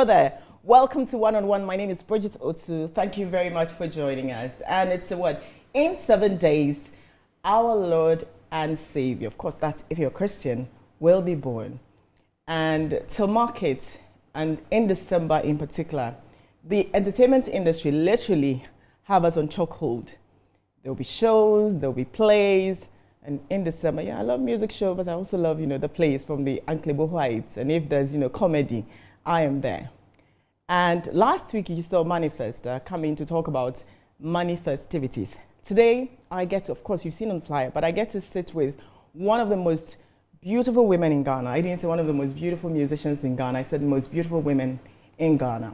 Hello there. Welcome to One on One. My name is Bridget Otu. Thank you very much for joining us. And it's what? In 7 days, our Lord and Savior, of course, that's if you're a Christian, will be born. And to mark it, and in December in particular, the entertainment industry literally have us on chokehold. There'll be shows, there'll be plays, and in December, I love music shows, but I also love, the plays from the Anklebo Heights. And if there's, comedy, I am there. And last week, you saw Manifest coming to talk about money festivities. Today, I get to, of course, you've seen on flyer, but I get to sit with one of the most beautiful women in Ghana. I didn't say one of the most beautiful musicians in Ghana. I said the most beautiful women in Ghana.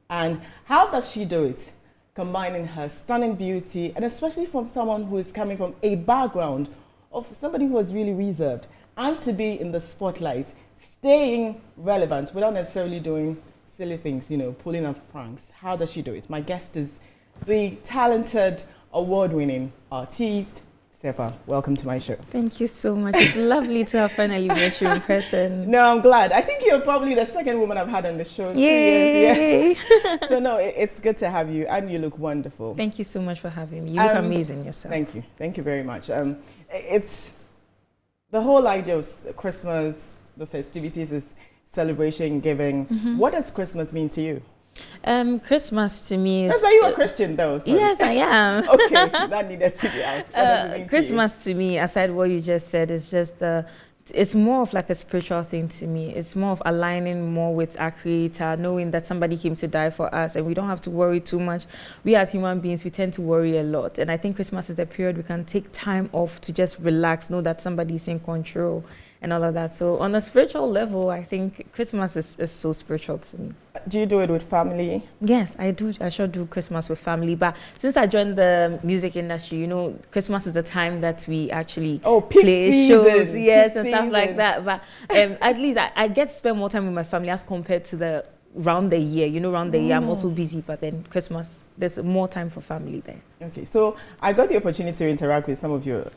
And how does she do it? Combining her stunning beauty, and especially from someone who is coming from a background of somebody who was really reserved, and to be in the spotlight, staying relevant without necessarily doing silly things, pulling off pranks. How does she do it? My guest is the talented, award-winning artist, S3FA. Welcome to my show. Thank you so much. It's lovely to have finally met you in person. No, I'm glad. I think you're probably the second woman I've had on the show. Yay! Yes. So no, it's good to have you, and you look wonderful. Thank you so much for having me. You look amazing yourself. Thank you. Thank you very much. It's the whole idea of Christmas, the festivities is celebration, giving. Mm-hmm. What does Christmas mean to you? Christmas to me is... Are you a Christian though? Sorry. Yes, I am. Okay, that needed to be out. What does it mean Christmas to me, aside what you just said, is just it's more of like a spiritual thing to me. It's more of aligning more with our Creator, knowing that somebody came to die for us and we don't have to worry too much. We as human beings, we tend to worry a lot. And I think Christmas is the period we can take time off to just relax, know that somebody's in control and all of that. So on a spiritual level, I think Christmas is so spiritual to me. Do you do it with family? Yes, I do. I sure do Christmas with family. But since I joined the music industry, Christmas is the time that we actually play shows, yes, and stuff like that. But at least I get to spend more time with my family as compared to round the year. Round the year I'm also busy, but then Christmas, there's more time for family there. Okay, so I got the opportunity to interact with some of your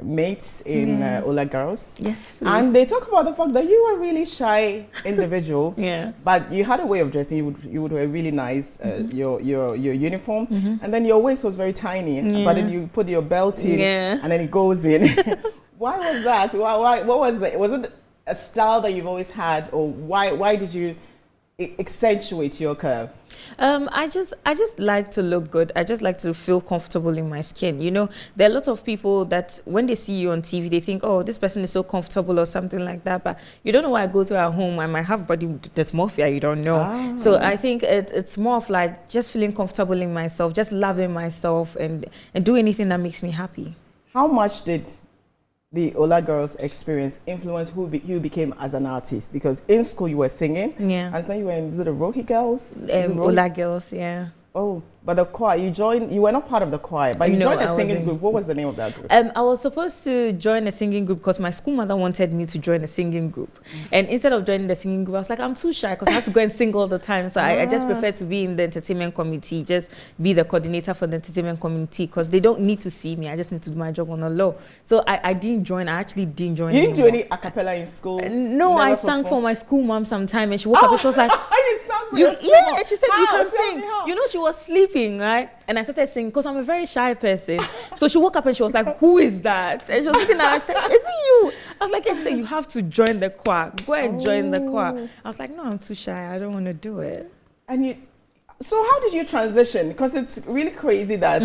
mates in Ola Girls. Yes, please. And they talk about the fact that you were a really shy individual. Yeah. But you had a way of dressing. You would wear really nice your uniform, and then your waist was very tiny. Yeah. But then you put your belt in, and then it goes in. Why was that? Why? What was that? Was it a style that you've always had, or why did you accentuate your curve? I just like to look good. I just like to feel comfortable in my skin. There are a lot of people that when they see you on TV, they think, oh, this person is so comfortable or something like that. But you don't know what I go through at home. I might have body dysmorphia, you don't know. Ah. So I think it's more of like just feeling comfortable in myself, just loving myself and do anything that makes me happy. How much did the Ola Girls experience influence who you became as an artist? Because in school you were singing, and then you were in the Rohi Girls, Ola Girls, yeah. Oh, but the choir, you were not part of the choir, but you joined a singing group. What was the name of that group? I was supposed to join a singing group because my school mother wanted me to join a singing group. And instead of joining the singing group, I was like, I'm too shy because I have to go and sing all the time. So I just prefer to be in the entertainment committee, just be the coordinator for the entertainment committee because they don't need to see me. I just need to do my job on the low. So I didn't join. I actually didn't join. You didn't do any a cappella in school? No, I sang for my school mom sometime and she woke up and she was like, and she said, you can sing. She was sleeping, right? And I started singing because I'm a very shy person. So she woke up and she was like, who is that? And she was looking at me and said, is it you? I was like, and she said, you have to join the choir. Go and join the choir. I was like, no, I'm too shy. I don't want to do it. So how did you transition? Because it's really crazy that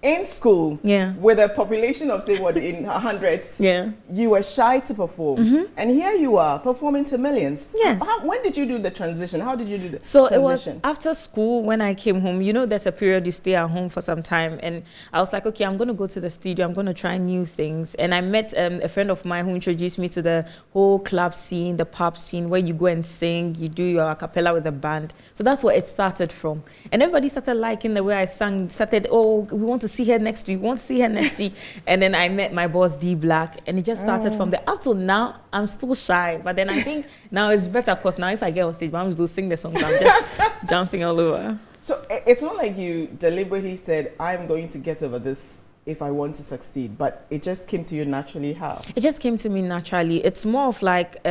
in school, with a population of, say, in hundreds, you were shy to perform. And here you are performing to millions. Yes. When did you do the transition? How did you do the transition? It was after school when I came home. There's a period you stay at home for some time. And I was like, okay, I'm going to go to the studio. I'm going to try new things. And I met a friend of mine who introduced me to the whole club scene, the pub scene, where you go and sing, you do your a cappella with a band. So that's where it started from. And everybody started liking the way I sang, we want to see her next week, And then I met my boss, D Black, and it just started from there. Up till now, I'm still shy. But then I think now it's better because now if I get on stage, I'm just going to sing the songs, I'm just jumping all over. So it's not like you deliberately said, I'm going to get over this if I want to succeed, but it just came to you naturally. How? It just came to me naturally. It's more of like,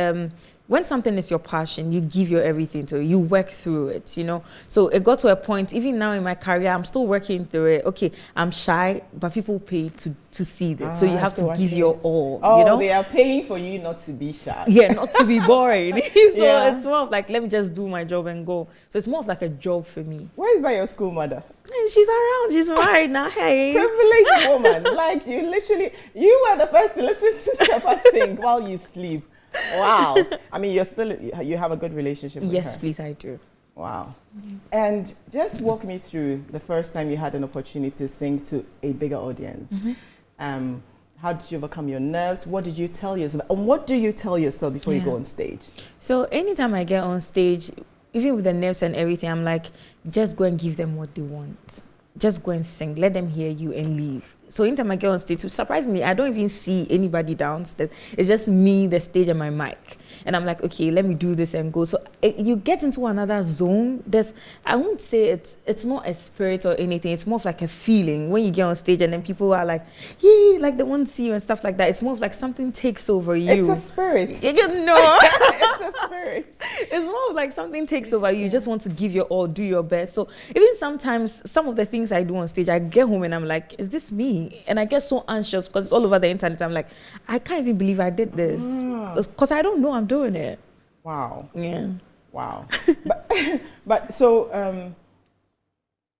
when something is your passion, you give your everything to it. You work through it, you know. So it got to a point, even now in my career, I'm still working through it. Okay, I'm shy, but people pay to see this. So you have to give your all, you know. They are paying for you not to be shy. Yeah, not to be boring. So it's more of like, let me just do my job and go. So it's more of like a job for me. Where is that your school mother? She's around. She's married now. Hey. Privileged woman. Like, you were the first to listen to Sefa sing while you sleep. Wow. I mean, you have a good relationship with her. Yes, please, I do. Wow. And just walk me through the first time you had an opportunity to sing to a bigger audience. How did you overcome your nerves? What did you tell yourself? And what do you tell yourself before you go on stage? So anytime I get on stage, even with the nerves and everything, I'm like, just go and give them what they want. Just go and sing. Let them hear you and leave. So anytime I get on stage, surprisingly, I don't even see anybody downstairs. It's just me, the stage, and my mic. And I'm like, okay, let me do this and go. So you get into another zone. I won't say it's not a spirit or anything. It's more of like a feeling when you get on stage and then people are like, yeah, like they want to see you and stuff like that. It's more of like something takes over you. It's a spirit. You know? It's a spirit. It's more of like something takes over you. You just want to give your all, do your best. So even sometimes, some of the things I do on stage, I get home and I'm like, is this me? And I get so anxious because it's all over the internet. I'm like, I can't even believe I did this. Because I don't know I'm doing it. Wow. Yeah. Wow. but so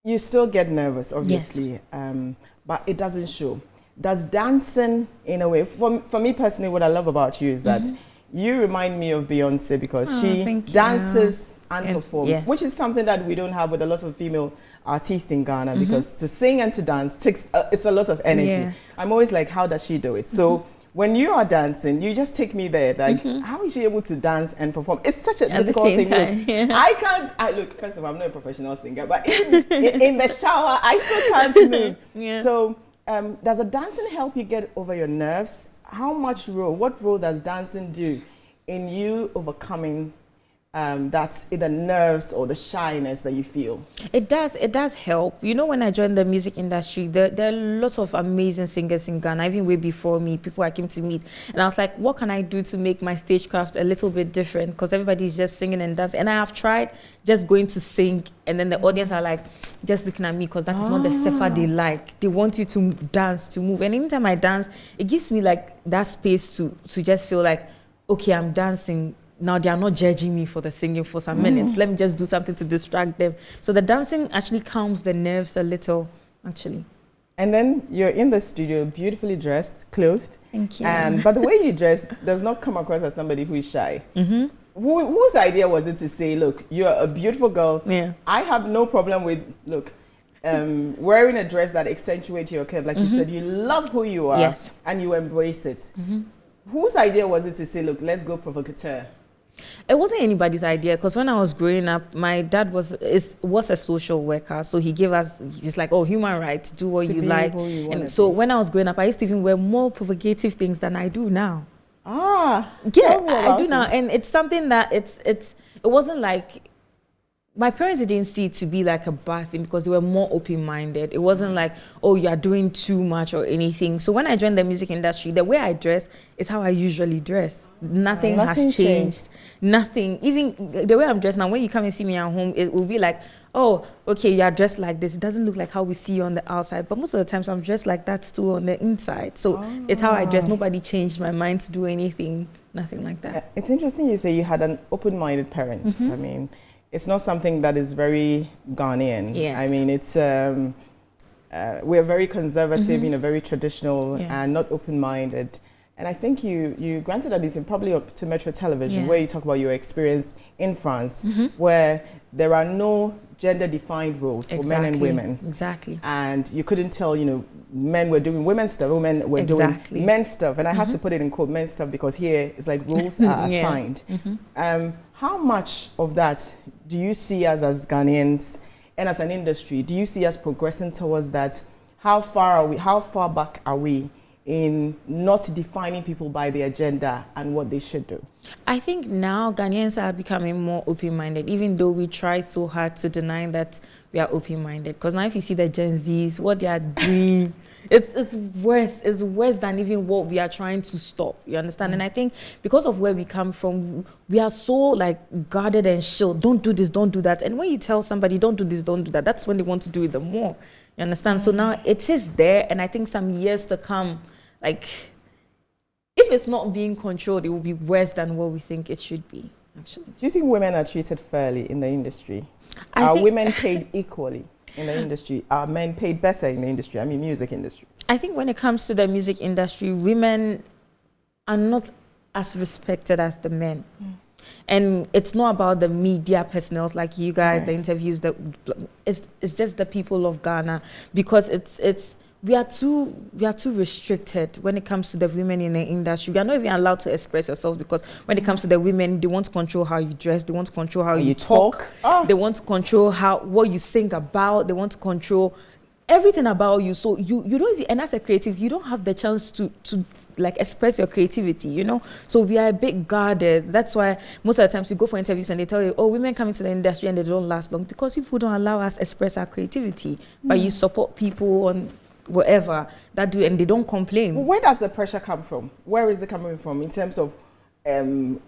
you still get nervous, obviously. Yes. But it doesn't show. Does dancing, in a way, for me personally, what I love about you is that you remind me of Beyonce because she dances and performs, which is something that we don't have with a lot of female artists in Ghana, because to sing and to dance takes it's a lot of energy. Yes. I'm always like, how does she do it? So when you are dancing, you just take me there. Like, how is she able to dance and perform? It's such a difficult thing. Look, look, first of all, I'm not a professional singer, but in the shower, I still can't move. Yeah. So does the dancing help you get over your nerves? What role does dancing do in you overcoming that's either nerves or the shyness that you feel? It does help. You know, when I joined the music industry, there are lots of amazing singers in Ghana, even way before me, people I came to meet. And I was like, what can I do to make my stagecraft a little bit different? Because everybody's just singing and dancing. And I have tried just going to sing, and then the audience are like, just looking at me, because that is not the Sefa they like. They want you to dance, to move. And anytime I dance, it gives me like that space to just feel like, okay, I'm dancing. Now they are not judging me for the singing for some minutes. Let me just do something to distract them. So the dancing actually calms the nerves a little, actually. And then you're in the studio, beautifully dressed, clothed. Thank you. But the way you dress does not come across as somebody who is shy. Whose idea was it to say, look, you're a beautiful girl. Yeah. I have no problem with, wearing a dress that accentuates your curve. Like you said, you love who you are and you embrace it. Whose idea was it to say, look, let's go provocateur? It wasn't anybody's idea, because when I was growing up, my dad was a social worker, so he gave us, he's like, oh, human rights, do what you like. And so when I was growing up, I used to even wear more provocative things than I do now. Yeah, I do now, and it's something that it wasn't like, my parents didn't see it to be like a bad thing, because they were more open-minded. It wasn't like, oh, you're doing too much or anything. So when I joined the music industry, the way I dress is how I usually dress. Nothing has changed. Nothing. Even the way I'm dressed now, when you come and see me at home, it will be like, oh, okay, you're dressed like this. It doesn't look like how we see you on the outside. But most of the times I'm dressed like that too on the inside. So it's how I dress. Nobody changed my mind to do anything. Nothing like that. It's interesting you say you had an open-minded parents. I mean, it's not something that is very Ghanaian. Yes. I mean, it's we're very conservative, very traditional and not open-minded. And I think you granted that it's probably up to Metro Television, where you talk about your experience in France, where there are no gender-defined roles for men and women. Exactly. And you couldn't tell, men were doing women's stuff, women were doing men's stuff. And I had to put it in quote, men's stuff, because here it's like roles are assigned. How much of that do you see us as Ghanaians and as an industry? Do you see us progressing towards that? How far back are we in not defining people by the agenda and what they should do? I think now Ghanaians are becoming more open-minded, even though we try so hard to deny that we are open-minded. Because now if you see the Gen Zs, what they are doing, It's worse. It's worse than even what we are trying to stop. You understand? And I think because of where we come from, we are so like guarded and shield. Don't do this, don't do that. And when you tell somebody don't do this, don't do that, that's when they want to do it the more. You understand? So now it is there, and I think some years to come, like if it's not being controlled, it will be worse than what we think it should be. Actually, do you think women are treated fairly in the industry? Are women paid equally in the industry? Are men paid better in the industry? I mean, music industry. I think when it comes to the music industry, women are not as respected as the men. And it's not about the media personnel like you guys, the interviews. It's just the people of Ghana, because we are too restricted when it comes to the women in the industry. We are not even allowed to express yourself, because when it comes to the women, they want to control how you dress, they want to control how you talk. They want to control what you sing about, they want to control everything about you. So you don't even, and as a creative, you don't have the chance to like express your creativity, you know. So we are a bit guarded. That's why most of the times you go for interviews and they tell you, oh, women come into the industry and they don't last long, because people don't allow us express our creativity. But you support people on whatever that do, and they don't complain. Where does the pressure come from? Where is it coming from in terms of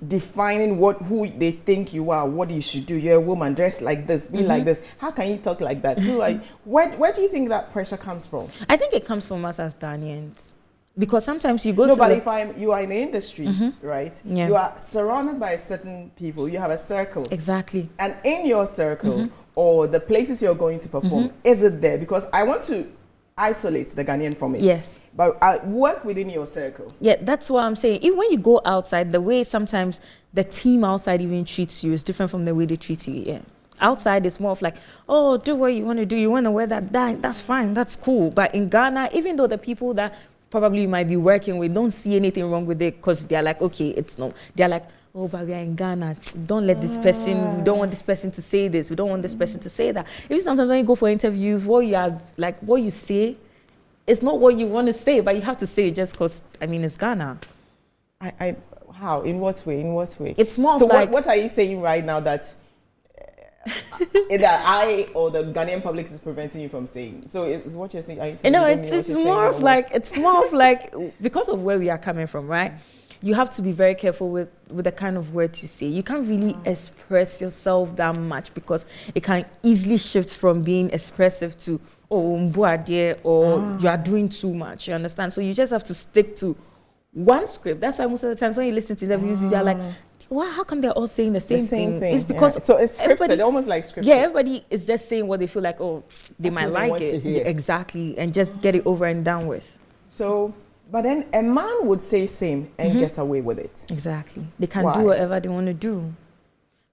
defining who they think you are, what you should do? You're a woman, dress like this, be like this. How can you talk like that? So like, where do you think that pressure comes from? I think it comes from us as Ghanaians, because sometimes you go no, to but if you are in the industry, right? Yeah. You are surrounded by certain people. You have a circle. Exactly. And in your circle or the places you're going to perform, is it there? Because I want to isolate the Ghanaian from it. Yes. But I work within your circle. Yeah, that's what I'm saying. Even when you go outside, the way sometimes the team outside even treats you is different from the way they treat you. Yeah. Outside, it's more of like, oh, do what you want to do. You want to wear that dye, that's fine, that's cool. But in Ghana, even though the people that probably you might be working with don't see anything wrong with it, because they're like, okay, it's no. They're like, oh, but we are in Ghana. Don't let this person, we don't want this person to say this. We don't want this person to say that. Even sometimes when you go for interviews, what you say, it's not what you want to say, but you have to say it just because, I mean, it's Ghana. How? In what way? In what way? It's more so of like... what are you saying right now that that I or the Ghanaian public is preventing you from saying? So is what you're saying? Are you saying it's more of like, because of where we are coming from, right? You have to be very careful with the kind of words you say. You can't really express yourself that much, because it can easily shift from being expressive to, oh, mbuadie, or you are doing too much. You understand? So you just have to stick to one script. That's why most of the times when you listen to interviews, you're like, well, how come they're all saying the same thing? It's because so it's scripted, almost like scripted. Yeah, everybody is just saying what they feel like, oh, they might like it. Yeah, exactly, and just get it over and done with. So, but then a man would say same and get away with it. Exactly. They can do whatever they want to do.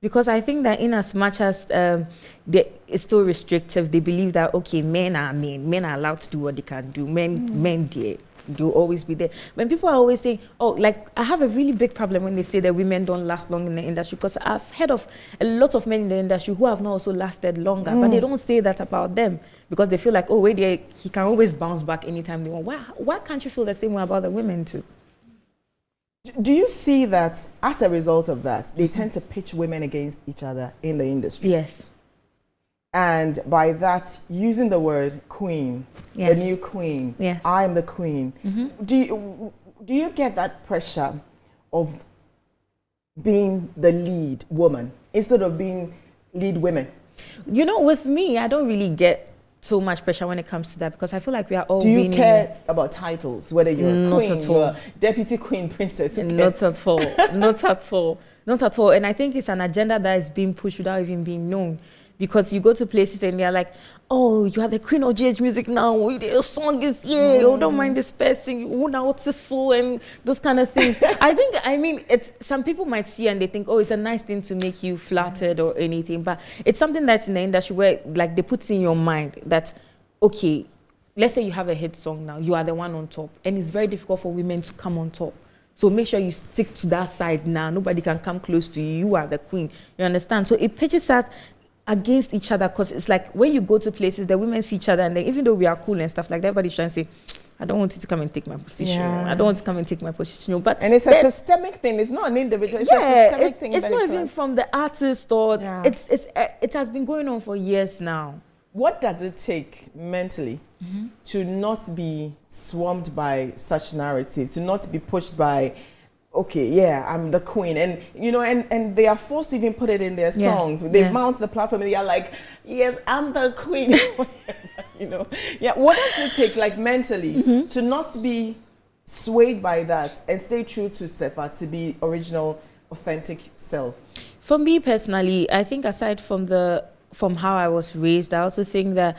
Because I think that in as much as it's still restrictive, they believe that, okay, men are allowed to do what they can do. Men they'll always be there. When people are always saying, oh, like, I have a really big problem when they say that women don't last long in the industry, because I've heard of a lot of men in the industry who have not also lasted longer, but they don't say that about them, because they feel like, oh, wait, he can always bounce back anytime they want. Why can't you feel the same way about the women too? Do you see that as a result of that, they tend to pitch women against each other in the industry? Yes. And by that, using the word queen, the new queen, I'm the queen. Do you get that pressure of being the lead woman instead of being lead women? You know, with me, I don't really get so much pressure when it comes to that, because I feel like we are all Do you care about titles, whether you're a queen, you're deputy queen, princess? Not at all. Not at all. Not at all. And I think it's an agenda that is being pushed without even being known. Because you go to places and they're like, oh, you are the queen of GH music now. Your song is, oh, don't mind this person. Oh, now what's this so? And those kind of things. I mean, some people might see and they think, oh, it's a nice thing to make you flattered or anything. But it's something that's in the industry where, like, they put in your mind that, okay, let's say you have a hit song now. You are the one on top. And it's very difficult for women to come on top. So make sure you stick to that side now. Nobody can come close to you. You are the queen. You understand? So it pitches us against each other, because it's like when you go to places, the women see each other, and then even though we are cool and stuff like that, everybody's trying to say, I don't want you to come and take my position. I don't want to come and take my position. But it's a systemic thing. It's not an individual. It's a systemic thing. It's not even from the artist, or it has been going on for years now. What does it take mentally to not be swamped by such narrative, to not be pushed by, okay, yeah, I'm the queen, and and they are forced to even put it in their songs. They mount the platform and they are like, yes, I'm the queen. What does it take, like, mentally, to not be swayed by that and stay true to Sefa, to be original, authentic self? For me personally, I think aside from how I was raised, I also think that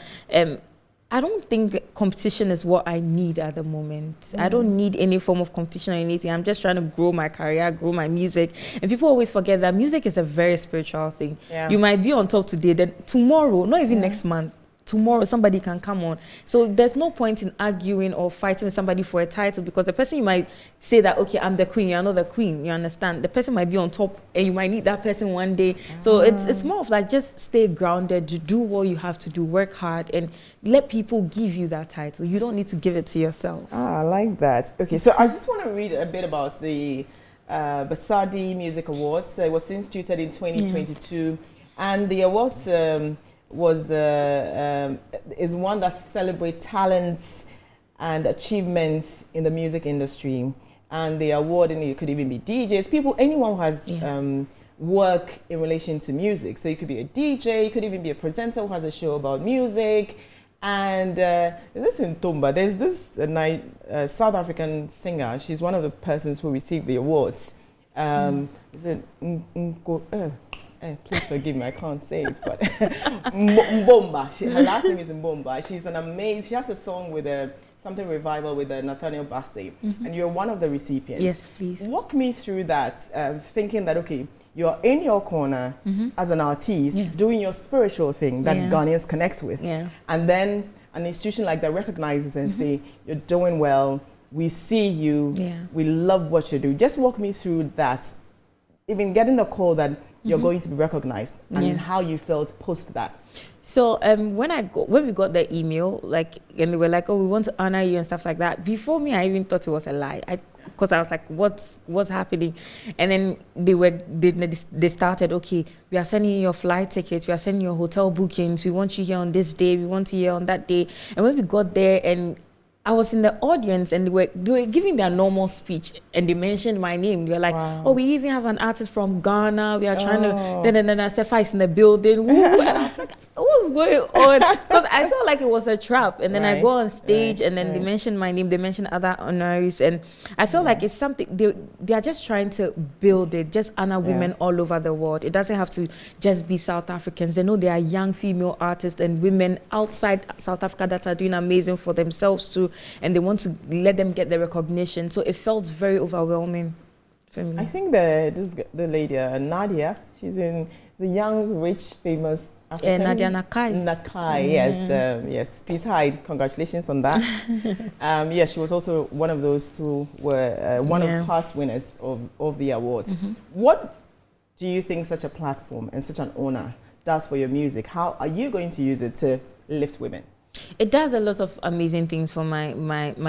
I don't think competition is what I need at the moment. I don't need any form of competition or anything. I'm just trying to grow my career, grow my music. And people always forget that music is a very spiritual thing. Yeah. You might be on top today, then tomorrow, not even next month, tomorrow somebody can come on. So there's no point in arguing or fighting with somebody for a title, because the person, you might say that, okay, I'm the queen, you're not the queen, you understand? The person might be on top and you might need that person one day. So it's more of like, just stay grounded, to do what you have to do, work hard, and let people give you that title. You don't need to give it to yourself. I like that. Okay, so I just want to read a bit about the Basadi Music Awards. It was instituted in 2022, and the awards is one that celebrates talents and achievements in the music industry. And the award, and it could even be DJs, people, anyone who has work in relation to music. So you could be a DJ, you could even be a presenter who has a show about music. And this in Tumba, there's this South African singer. She's one of the persons who received the awards. Please forgive me, I can't say it, but Mbomba. Her last name is Mbomba. She's an amazing. She has a song with something revival with Nathaniel B, and you're one of the recipients. Yes, please. Walk me through that, thinking that, okay, you're in your corner as an artist, doing your spiritual thing that Ghanaians connect with, and then an institution like that recognizes and say, you're doing well, we see you, we love what you do. Just walk me through that, even getting the call that you're going to be recognized, and how you felt post that. So when we got the email, and they were like, oh, we want to honor you and stuff like that. Before me, I even thought it was a lie, because I was like, what's happening? And then they started, okay, we are sending you your flight tickets, we are sending your hotel bookings, we want you here on this day, we want you here on that day. And when we got there, and I was in the audience, and they were giving their normal speech, and they mentioned my name. They were like, oh, we even have an artist from Ghana. We are trying to, Sefa is in the building. Woo. And I was like, what's going on? Because I felt like it was a trap. And then I go on stage, and then they mentioned my name. They mentioned other honorees. And I felt like it's something, they are just trying to build it, just honor women all over the world. It doesn't have to just be South Africans. They know there are young female artists and women outside South Africa that are doing amazing for themselves too. And they want to let them get the recognition. So it felt very overwhelming for me. I think the lady, Nadia, she's the young, rich, famous African. Nadia Nakai. Yes. Peace Hyde, congratulations on that. She was also one of those who were one of past winners of the awards. What do you think such a platform and such an honor does for your music? How are you going to use it to lift women? It does a lot of amazing things for my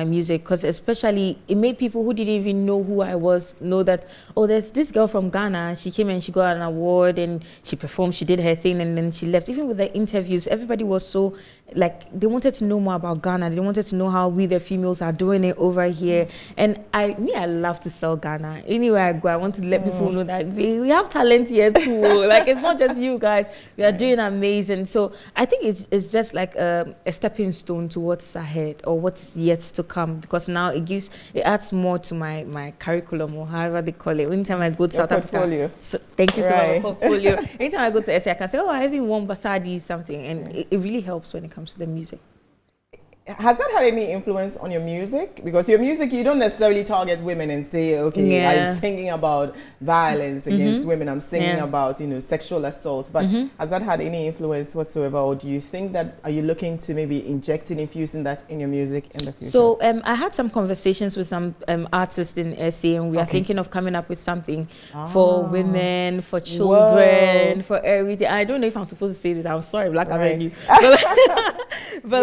music, because especially it made people who didn't even know who I was know that, oh, there's this girl from Ghana, she came and she got an award and she performed, she did her thing, and then she left. Even with the interviews, everybody was so, they wanted to know more about Ghana. They wanted to know how we, the females, are doing it over here. And I love to sell Ghana. Anywhere I go, I want to let people know that we have talent here too. It's not just you guys. We are doing amazing. So I think it's just like a stepping stone to what's ahead or what's yet to come, because now it adds more to my curriculum, or however they call it. Anytime I go to South Africa, thank you so much for portfolio. Anytime I go to SA, I can say, oh, I even won Basadi something, and it really helps when it comes to the music. Has that had any influence on your music? Because your music, you don't necessarily target women and say, okay, I'm singing about violence against women, I'm singing about, sexual assault. But has that had any influence whatsoever? Or do you think that, are you looking to maybe infusing that in your music in the future? So I had some conversations with some artists in SA, and we are thinking of coming up with something for women, for children, for everything. I don't know if I'm supposed to say this. I'm sorry, Black Avenue. But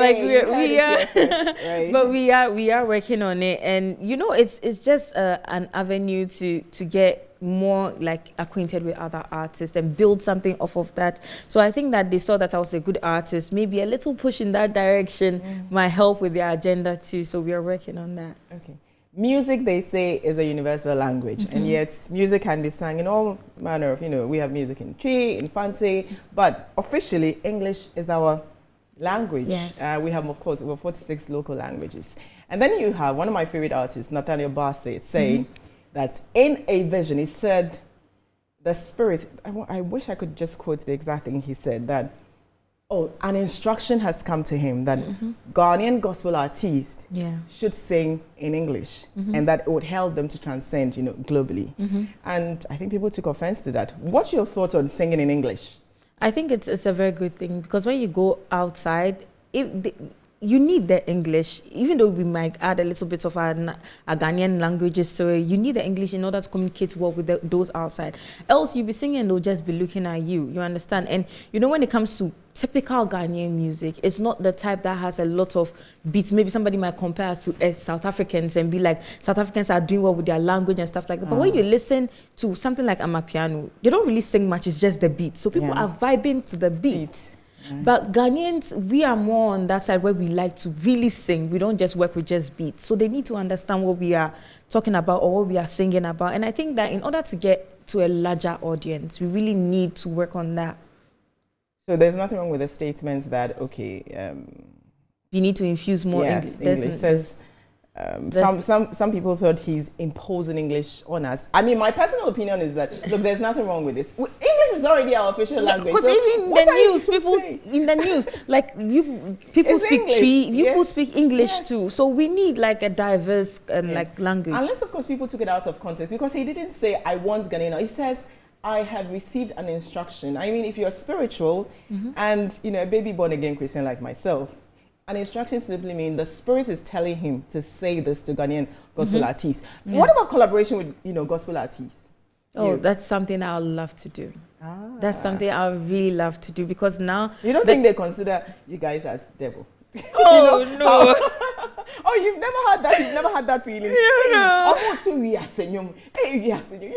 but we are working on it, and it's just an avenue to get more like acquainted with other artists and build something off of that. So I think that they saw that I was a good artist. Maybe a little push in that direction might help with their agenda too. So we are working on that. Okay. Music, they say, is a universal language, and yet music can be sung in all manner of, we have music in Twi, in Fante, but officially English is our language. Yes. We have, of course, over 46 local languages. And then you have one of my favorite artists, Nathaniel B, saying that in a vision, he said, the spirit, I wish I could just quote the exact thing he said, that, an instruction has come to him that Ghanaian gospel artists should sing in English, and that it would help them to transcend, globally. And I think people took offense to that. What's your thoughts on singing in English? I think it's a very good thing, because when you go outside, you need the English, even though we might add a little bit of our Ghanaian languages to it. You need the English in order to communicate well with those outside. Else you'll be singing and they'll just be looking at you. You understand? And when it comes to typical Ghanaian music, it's not the type that has a lot of beats. Maybe somebody might compare us to South Africans and be like, South Africans are doing well with their language and stuff like that. But when you listen to something like Amapiano, they don't really sing much. It's just the beat. So people are vibing to the beat. But Ghanaians, we are more on that side where we like to really sing. We don't just work with just beats. So they need to understand what we are talking about or what we are singing about. And I think that in order to get to a larger audience, we really need to work on that. So there's nothing wrong with the statements that, you need to infuse more English. English says, some people thought he's imposing English on us. I mean, my personal opinion is that, look, there's nothing wrong with it. English is already our official language. Because even in the news, like people speak Twi, people speak English too. So we need like a diverse language. Unless, of course, people took it out of context, because he didn't say, I want Ghanaian. He says, I have received an instruction. I mean, if you're spiritual and, a baby born again Christian like myself, an instruction simply means the Spirit is telling him to say this to Ghanaian gospel artists. What about collaboration with, gospel artists? That's something I would love to do. That's something I would really love to do, because now... You don't think they consider you guys as devil? Oh, no. You've never had that. You've never had that feeling. No.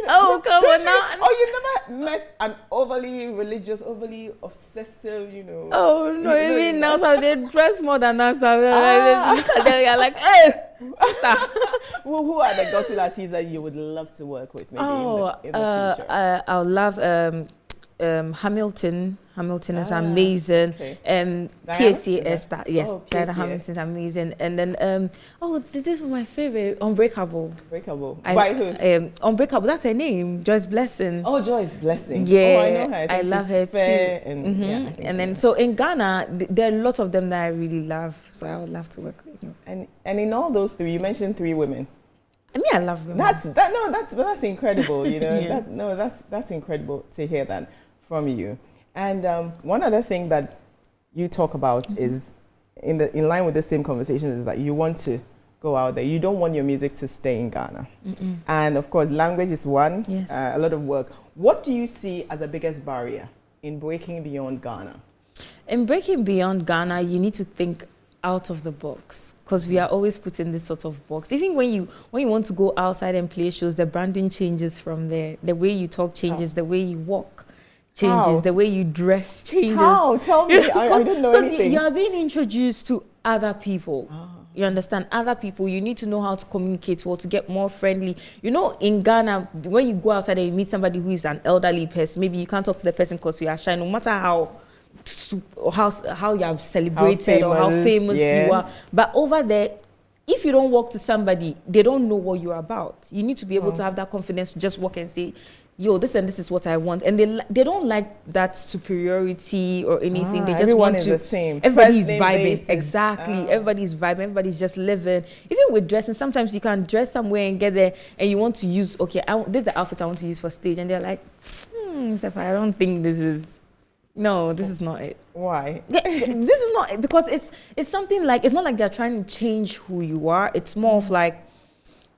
Oh, come on now. You've never met an overly religious, overly obsessive, Oh no, even now so they dress more than us. They're like, hey, sister. Who are the gospel artists that you would love to work with? Maybe in the future? I would love Hamilton. Hamilton is amazing. PSC Esther, yes, Diana Hamilton is amazing. And then this is my favorite, Unbreakable. By who? Unbreakable, that's her name, Joyce Blessing. Oh, Joyce Blessing. Yeah, I know her. I love her too. And then so in Ghana, there are lots of them that I really love. So I would love to work with you. And in all those three, you mentioned 3 women. I mean, I love women. That's incredible. That's incredible to hear that from you. And one other thing that you talk about is in line with the same conversation is that you want to go out there. You don't want your music to stay in Ghana. And of course, language is one. Yes. A lot of work. What do you see as the biggest barrier in breaking beyond Ghana? In breaking beyond Ghana, you need to think out of the box, because we are always put in this sort of box. Even when you want to go outside and play shows, the branding changes from there. The way you talk changes, the way you walk changes, the way you dress changes. How? Tell me. I don't know anything. Because you are being introduced to other people. You understand? Other people, you need to know how to communicate well, to get more friendly. In Ghana, when you go outside and you meet somebody who is an elderly person, maybe you can't talk to the person because you are shy, no matter how you have celebrated or how famous you are. But over there, if you don't walk to somebody, they don't know what you're about. You need to be able to have that confidence to just walk and say, yo, this and this is what I want. And they don't like that superiority or anything. They just want to. The same. Everybody's vibing. Basis. Exactly. Everybody's vibing. Everybody's just living. Even with dressing, sometimes you can dress somewhere and get there and you want to use, this is the outfit I want to use for stage. And they're like, I don't think this is. No, this is not it. Why? This is not it, because it's something like, it's not like they're trying to change who you are. It's more of like,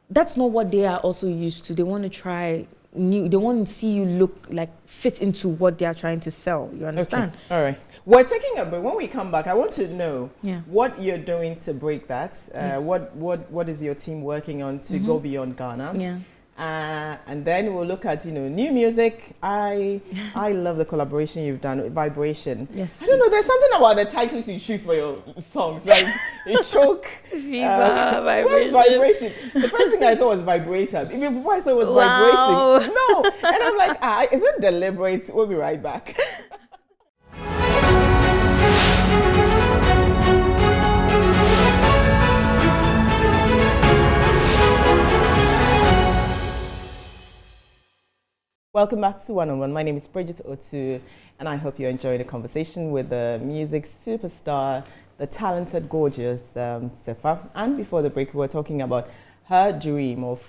that's not what they are also used to. They want to try new, they want to see you look like fit into what they are trying to sell. You understand? Okay. All right. We're taking a break. When we come back, I want to know what you're doing to break that. What is your team working on to go beyond Ghana? Yeah. And then we'll look at, new music. I love the collaboration you've done with Vibration. Yes, I don't know, there's something about the titles you choose for your songs, like a choke. Fever, Vibration. What's Vibration? The first thing I thought was vibrator. Even before I saw it was vibration. No, and I'm like, is it deliberate? We'll be right back. Welcome back to One on One. My name is Bridget Otu, and I hope you're enjoying the conversation with the music superstar, the talented, gorgeous S3FA. And before the break, we were talking about her dream of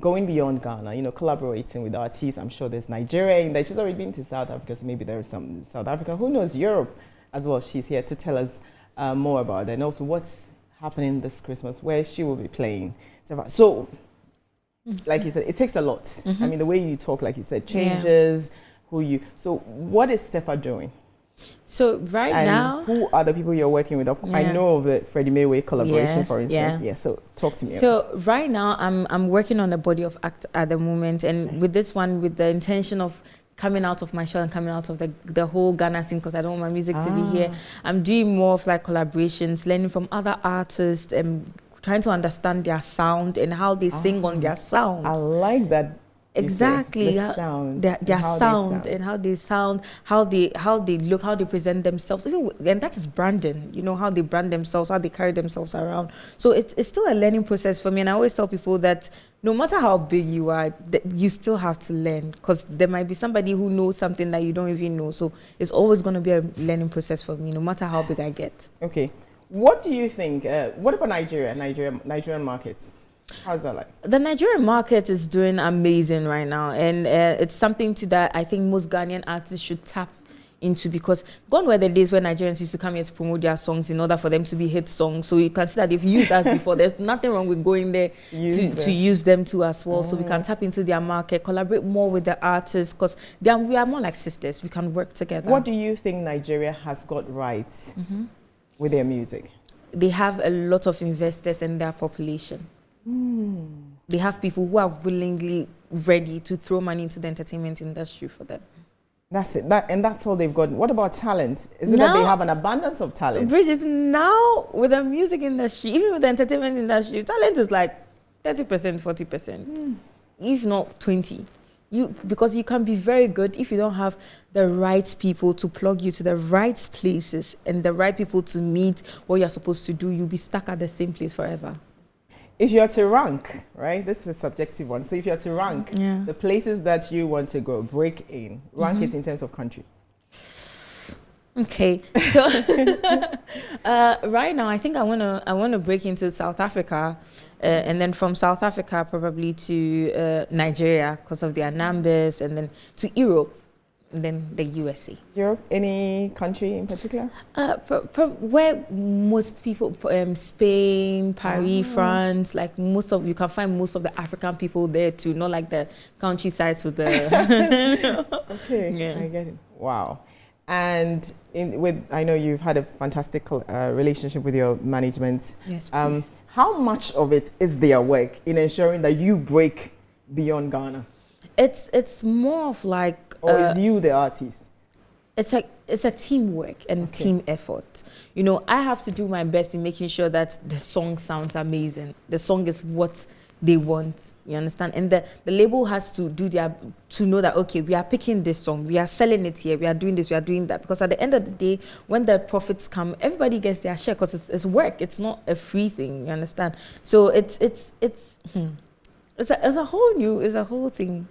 going beyond Ghana, collaborating with artists. I'm sure there's Nigeria in there. She's already been to South Africa, so maybe there is some South Africa. Who knows, Europe as well. She's here to tell us more about that, and also what's happening this Christmas, where she will be playing. So, like you said, it takes a lot. I mean, the way you talk, like you said, changes So what is S3FA doing? So now, who are the people you're working with? I know of the Freddie Mayweather collaboration, for instance. Yeah. So talk to me. So right now, I'm working on a body of act at the moment, and with this one, with the intention of coming out of my shell and coming out of the whole Ghana scene, because I don't want my music to be here. I'm doing more of like collaborations, learning from other artists and trying to understand their sound and how they sing on their sounds. I like that. Exactly. The sound. Their sound and how they sound, how they look, how they present themselves. And that is branding, how they brand themselves, how they carry themselves around. So it's still a learning process for me. And I always tell people that no matter how big you are, you still have to learn, because there might be somebody who knows something that you don't even know. So it's always going to be a learning process for me, no matter how big I get. Okay. What do you think? What about Nigerian markets? How's that like? The Nigerian market is doing amazing right now, and it's something that I think most Ghanaian artists should tap into, because gone were the days when Nigerians used to come here to promote their songs in order for them to be hit songs. So you can see that they've used us before. There's nothing wrong with going there to use them too as well. So we can tap into their market, collaborate more with the artists, because we are more like sisters. We can work together. What do you think Nigeria has got right with their music? They have a lot of investors in their population. They have people who are willingly ready to throw money into the entertainment industry for them. That's it. That's all they've got. What about talent? Is it that they have an abundance of talent? Bridget, now with the music industry, even with the entertainment industry, talent is like 30%, 40%, if not 20%. Because you can be very good if you don't have the right people to plug you to the right places and the right people to meet what you're supposed to do. You'll be stuck at the same place forever. If you're to rank, right, this is a subjective one. So if you're to rank the places that you want to go, break in, rank it in terms of country. Okay, so right now I think I wanna break into South Africa, and then from South Africa probably to Nigeria because of their numbers, and then to Europe, and then the USA. Europe, any country in particular? Where most people, Spain, Paris, France, like you can find most of the African people there too, not like the countrysides with the. Okay, yeah. I get it. Wow. And I know you've had a fantastic relationship with your management. Yes, please. How much of it is their work in ensuring that you break beyond Ghana? It's more of like. Or is you the artist? It's a teamwork and team effort. I have to do my best in making sure that the song sounds amazing. The song is what they want, you understand? And the label has to to know that, okay, we are picking this song, we are selling it here, we are doing this, we are doing that. Because at the end of the day, when the profits come, everybody gets their share, because it's work. It's not a free thing, you understand? So it's a whole thing.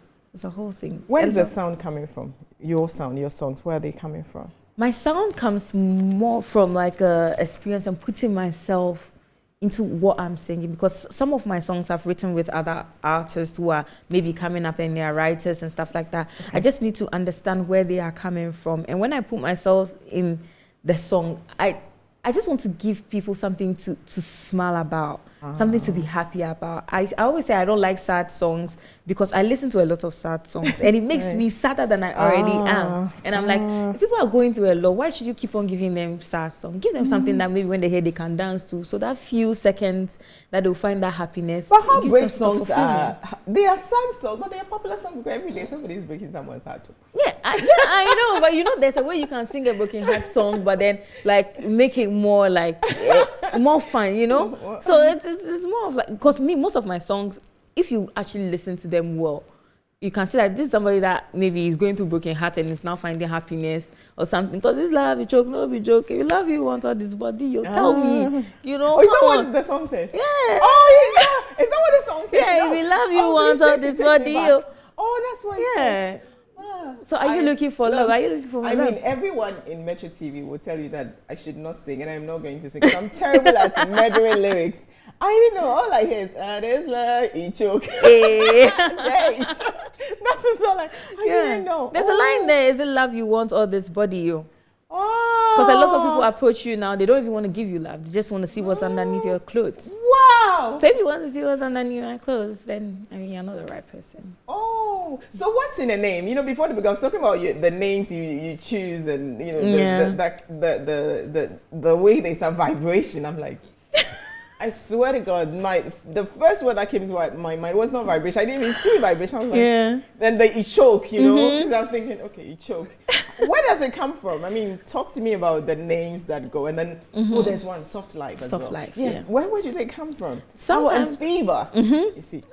Where's the sound coming from? Your sound, your songs, where are they coming from? My sound comes more from like experience and putting myself into what I'm singing, because some of my songs I've written with other artists who are maybe coming up and they are writers and stuff like that. Okay. I just need to understand where they are coming from. And when I put myself in the song, I just want to give people something to smile about. something to be happy about. I always say I don't like sad songs because I listen to a lot of sad songs and it makes me sadder than I already am. And I'm like, if people are going through a lot, why should you keep on giving them sad songs? Give them something that maybe when they hear they can dance to. So that few seconds that they'll find that happiness. But heartbreak songs they are sad songs, but they are popular songs because every day somebody's breaking someone's heart too. Yeah, I know, but you know, there's a way you can sing a broken heart song, but then like make it more like more fun, you know. So it's more of like, because most of my songs, if you actually listen to them well, you can see that this is somebody that maybe is going through broken heart and is now finding happiness or something. Because this love, you joke, no be joke. If you love you, want all this body, you tell me, you know. Oh, is that what the song says? Yeah. Oh, yeah. Is that what the song says? Yeah, No. if you love you, want all this body. Oh, that's what it says. So are you looking for love? Are you looking for love? I mean, everyone in Metro TV will tell you that I should not sing, and I'm not going to sing. 'Cause I'm terrible at murdering lyrics. I didn't know. All I hear is, there's like, he choke. That's just all I didn't know. There's a line there, is it love you want all this body, yo? Oh. Because a lot of people approach you now, they don't even want to give you love. They just want to see what's underneath your clothes. Wow. So if you want to see what's underneath your clothes, then, I mean, you're not the right person. Oh, so what's in a name? You know, before the book, I was talking about the names you choose and, you know, the way they have vibration. I'm like, I swear to God, the first word that came to my mind was not vibration. I didn't even see vibration. I was like, then you choke, you know, because I was thinking, okay, you choke. Where does it come from? I mean, talk to me about the names that go, and then there's one, Soft Life as well. Soft Life, yes. yeah. Where do they come from? Sometimes Fever. You see.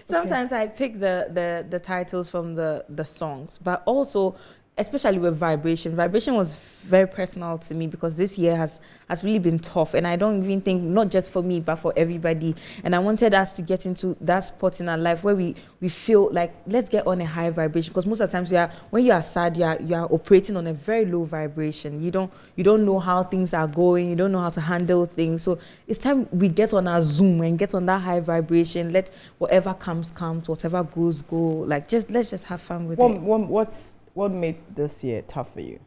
Sometimes I pick the titles from the songs, but also, especially with vibration. Vibration was very personal to me because this year has really been tough, and I don't even think, not just for me, but for everybody. And I wanted us to get into that spot in our life where we feel like, let's get on a high vibration, because most of the times when you are sad, you are operating on a very low vibration. You don't know how things are going, you don't know how to handle things. So it's time we get on our Zoom and get on that high vibration. Let whatever comes, whatever goes, go. Like, let's just have fun with it. What made this year tough for you?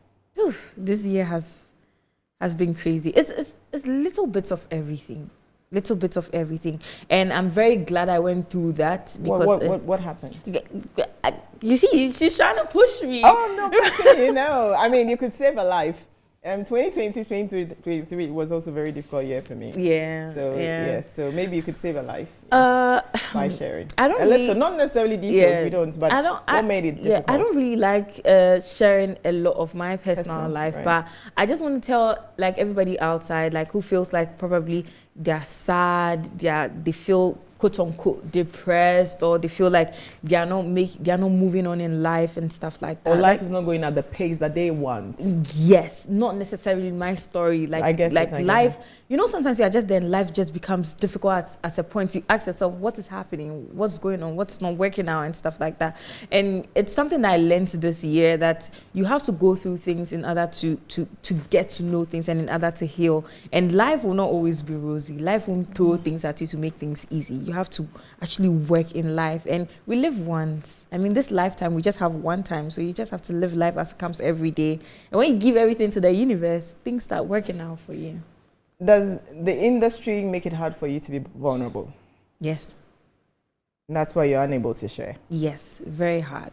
This year has been crazy. It's little bits of everything. And I'm very glad I went through that, because what happened? You see, she's trying to push me. Oh, no, pushing you. No, I mean, you could save a life. 2022, 2023 was also a very difficult year for me. Yeah. So so maybe you could save a life by sharing. I don't really, not necessarily details. We don't. But what made it difficult? I don't really like sharing a lot of my personal life, right. But I just want to tell, like, everybody outside, like, who feels like probably they're sad, they feel quote unquote depressed, or they feel like they are not moving on in life and stuff like that. Or life is not going at the pace that they want. Yes, not necessarily my story. Like, I guess life, you know, sometimes you are just there and life just becomes difficult at a point. You ask yourself, what is happening? What's going on? What's not working out and stuff like that. And it's something that I learned this year, that you have to go through things in order to get to know things and in order to heal. And life will not always be rosy. Life won't throw things at you to make things easy. You have to actually work in life, and we live once. I mean, this lifetime, we just have one time, so you just have to live life as it comes every day. And when you give everything to the universe, things start working out for you. Does the industry make it hard for you to be vulnerable? Yes. And that's why you're unable to share? Yes, very hard,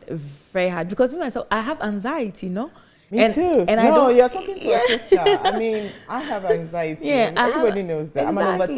because me myself, I have anxiety, no? Me too. And you're talking to a sister. I mean, I have anxiety. Yeah, everybody knows that. Exactly. I'm an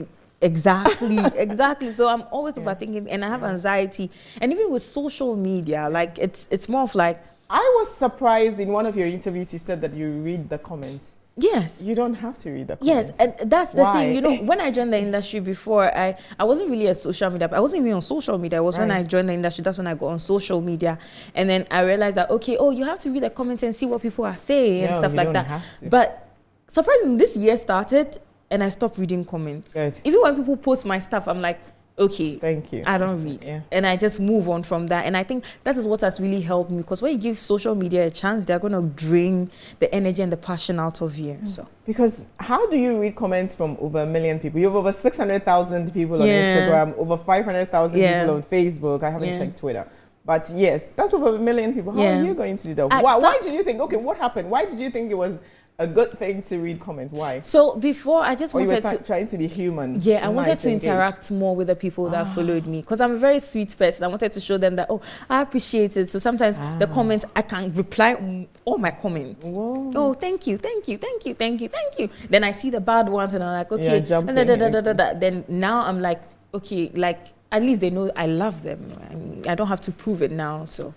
overthinker. Exactly. So I'm always overthinking, and I have anxiety. And even with social media, like, it's more of like, I was surprised in one of your interviews you said that you read the comments. Yes. You don't have to read the comments. Yes, and that's the thing. You know, when I joined the industry before, I wasn't really a social media, I wasn't even on social media. It was when I joined the industry, that's when I got on social media. And then I realized that, okay, you have to read the comments and see what people are saying and stuff like that. Have to. But surprisingly, this year started and I stopped reading comments. Good. Even when people post my stuff, I'm like, okay, thank you. I don't read. Yeah. And I just move on from that. And I think that is what has really helped me, because when you give social media a chance, they're going to drain the energy and the passion out of you. So, because how do you read comments from over 1 million people? You have over 600,000 people on Instagram, over 500,000 people on Facebook. I haven't checked Twitter. But yes, that's over 1 million people. How are you going to do that? Why did you think, okay, what happened? Why did you think it was a good thing to read comments? Why? So before, I just Or you wanted were to trying to be human. Yeah, I wanted nice, to engaged. interact more with the people that followed me because I'm a very sweet person. I wanted to show them that, oh, I appreciate it. So sometimes the comments, I can reply all my comments. Whoa. Oh, thank you, thank you, thank you, thank you, thank you. Then I see the bad ones and I'm like, okay. jumping. Then now I'm like, okay, like at least they know I love them. I don't have to prove it now, so.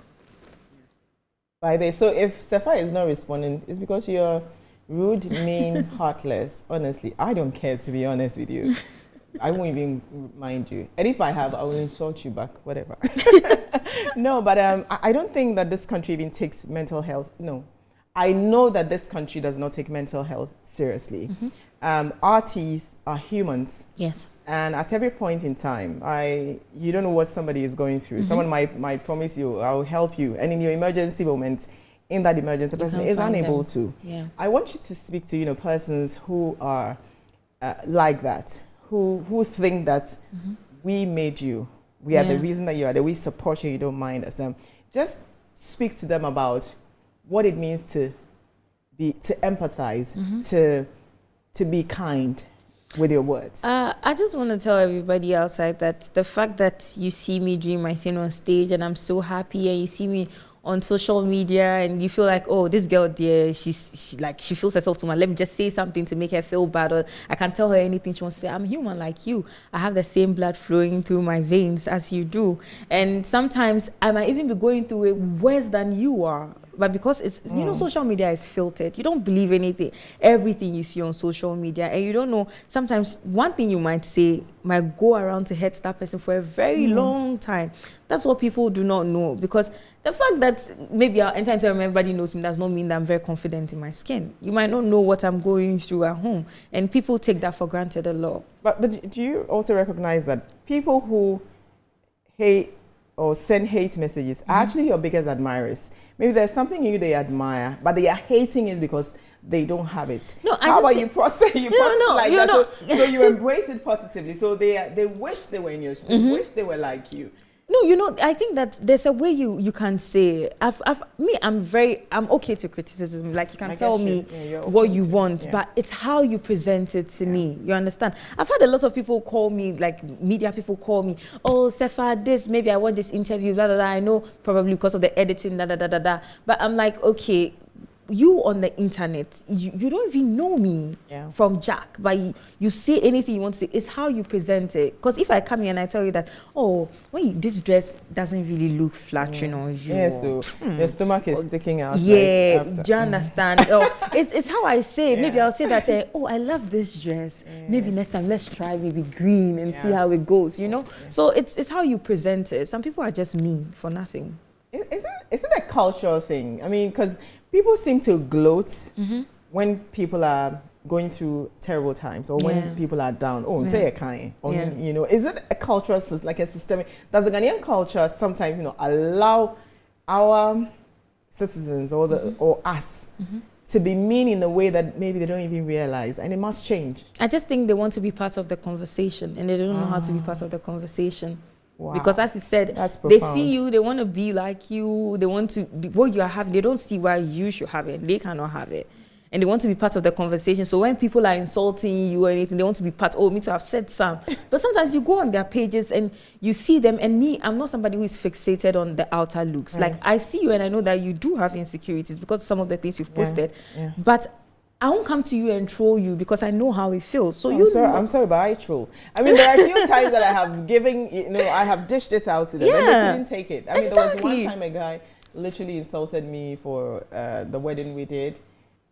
By the way, so if Safa is not responding, it's because you're rude, mean, heartless. Honestly, I don't care, to be honest with you. I won't even mind you. And if I have, I will insult you back, whatever. No, but I don't think that this country even takes mental health. No. I know that this country does not take mental health seriously. Artists are humans. Yes. And at every point in time, you don't know what somebody is going through. Someone might promise you, I'll help you. And in your emergency moment, in that emergency, the person is unable to. Yeah. I want you to speak to, persons who are like that, who think that we made you. We are the reason that you are there. We support you. You don't mind us. Just speak to them about what it means to empathize, to be kind with your words. I just want to tell everybody outside that the fact that you see me doing my thing on stage and I'm so happy, and you see me on social media and you feel like, oh, this girl there, she feels herself too much. Let me just say something to make her feel bad, or I can tell her anything she wants to say. I'm human like you. I have the same blood flowing through my veins as you do. And sometimes I might even be going through it worse than you are. But because it's, social media is filtered. You don't believe everything you see on social media. And you don't know, sometimes one thing you might say might go around to hurt that person for a very long time. That's what people do not know. Because the fact that maybe I'll enter into everybody knows me does not mean that I'm very confident in my skin. You might not know what I'm going through at home. And people take that for granted a lot. But do you also recognize that people who hate or send hate messages are actually your biggest admirers? Maybe there's something in you they admire, but they are hating it because they don't have it. No, how about you process like that? So you embrace it positively. So they wish they were in your shoes. They wish they were like you. No, I think that there's a way you can say. I'm okay to criticism. Like, you can tell me what you want, but it's how you present it to me. You understand? I've had a lot of people call me, like media people call me, oh, Safa, this, maybe I want this interview, blah, blah, blah. I know probably because of the editing, da, da, da, da, da. But I'm like, okay, you on the internet, you don't even know me from Jack, but you say anything you want to say. It's how you present it. Because if I come here and I tell you that, oh, this dress doesn't really look flattering on you. Yeah, so your stomach is sticking out. Yeah, do you understand? It's how I say it. Maybe I'll say that, oh, I love this dress. Maybe next time let's try maybe green and see how it goes, So it's how you present it. Some people are just mean for nothing. Is it a cultural thing? I mean, because people seem to gloat when people are going through terrible times, or when people are down. Oh, say a kind. Or, is it a cultural, like a systemic? Does the Ghanaian culture sometimes, allow our citizens or us to be mean in a way that maybe they don't even realize, and it must change? I just think they want to be part of the conversation, and they don't know how to be part of the conversation. Wow. Because as you said, they see you, they want to be like you, they want to, what you are having, they don't see why you should have it, they cannot have it. And they want to be part of the conversation. So when people are insulting you or anything, they want to be part, oh, me too, I've said some. But sometimes you go on their pages and you see them, and me, I'm not somebody who is fixated on the outer looks. Like, I see you and I know that you do have insecurities because of some of the things you've posted. But I won't come to you and troll you because I know how it feels. So I'm sorry, but I troll. I mean, there are a few times that I have given, I have dished it out to them, and they couldn't take it. I mean, there was one time a guy literally insulted me for the wedding we did,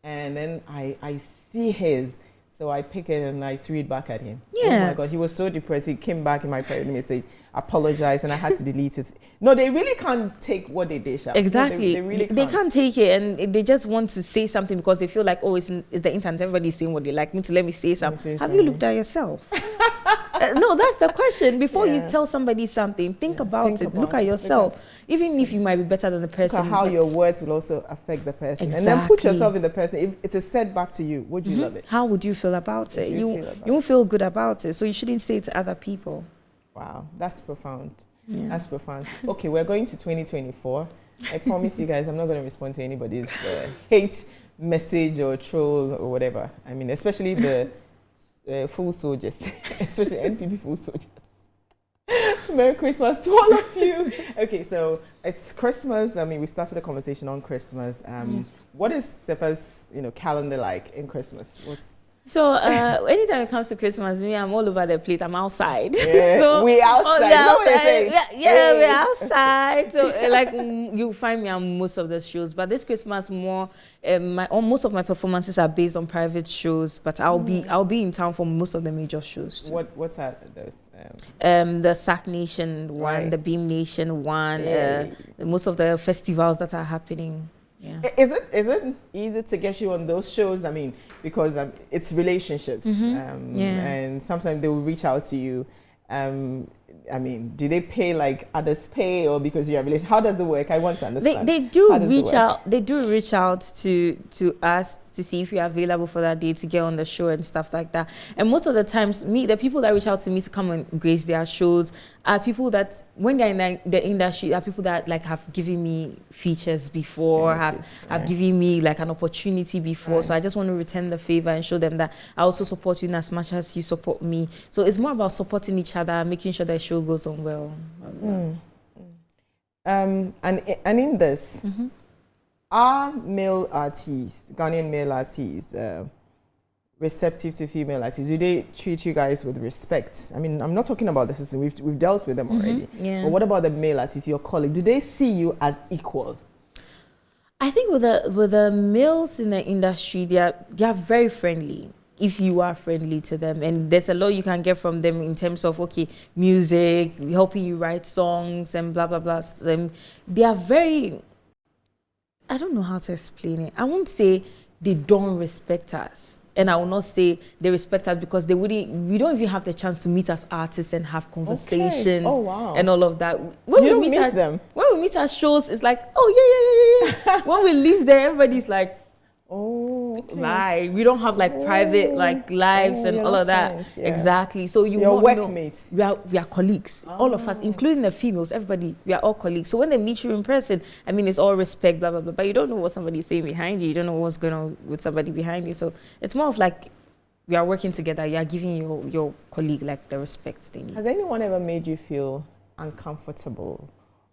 and then I see his, so I pick it and I threw it back at him. Yeah. Oh my God, he was so depressed. He came back in my private message, apologized, and I had to delete it. No, they really can't take what they dish out. Exactly. They really can't. They can't take it, and they just want to say something because they feel like, oh, it's the internet. Everybody's saying what they like. Me to let me say something. Have you looked at yourself? No, that's the question. Before you tell somebody something, think about it. Look at yourself. Even if you might be better than the person. Look at how your words will also affect the person. Exactly. And then put yourself in the person. If it's a setback to you, would you love it? How would you feel about it? You won't feel good about it. So you shouldn't say it to other people. Wow, that's profound. Yeah. That's profound. Okay, we're going to 2024. I promise you guys, I'm not going to respond to anybody's hate message or troll or whatever. I mean, especially the full soldiers, especially NPP full soldiers. Merry Christmas to all of you. Okay, so it's Christmas. I mean, we started the conversation on Christmas. Yes. What is SEFA's, calendar like in Christmas? So anytime it comes to Christmas, me, I'm all over the place. I'm outside. Yeah, so we outside. We're outside. So you find me on most of the shows, but this Christmas more, most of my performances are based on private shows. But I'll be in town for most of the major shows. Too. What are those? The SAC Nation one, right. the Beam Nation one, most of the festivals that are happening. Yeah. Is it easy to get you on those shows? I mean, because it's relationships, and sometimes they will reach out to you. I mean, do they pay like others pay, or because you have relation? How does it work? I want to understand. They do reach out. They do reach out to us to see if you're available for that day to get on the show and stuff like that. And most of the times, the people that reach out to me to come and grace their shows are people that, when they're in the industry, are people that like have given me features before, have given me like an opportunity before. Right. So I just want to return the favor and show them that I also support you in as much as you support me. So it's more about supporting each other, making sure the show goes on well. And in this, are male artists, Ghanaian male artists, receptive to female artists? Do they treat you guys with respect? I mean, I'm not talking about the system. We've dealt with them already. Yeah. But what about the male artists, your colleague? Do they see you as equal? I think with the males in the industry, they are very friendly. If you are friendly to them, and there's a lot you can get from them in terms of music, helping you write songs and blah blah blah. They are very, I don't know how to explain it. I won't say they don't respect us, and I will not say they respect us because we don't even have the chance to meet as artists and have conversations. Okay. Oh, wow. And all of that. When you don't meet them? When we meet at shows, it's like, oh yeah. When we leave there, everybody's like, oh, okay. Lie. We don't have private lives and all of that. Friends, yeah. Exactly. So you're workmates. We are colleagues. All of us, including the females, everybody, we are all colleagues. So when they meet you in person, I mean, it's all respect, blah blah blah. But you don't know what somebody's saying behind you. You don't know what's going on with somebody behind you. So it's more of we are working together. You are giving your colleague the respect they need. Has anyone ever made you feel uncomfortable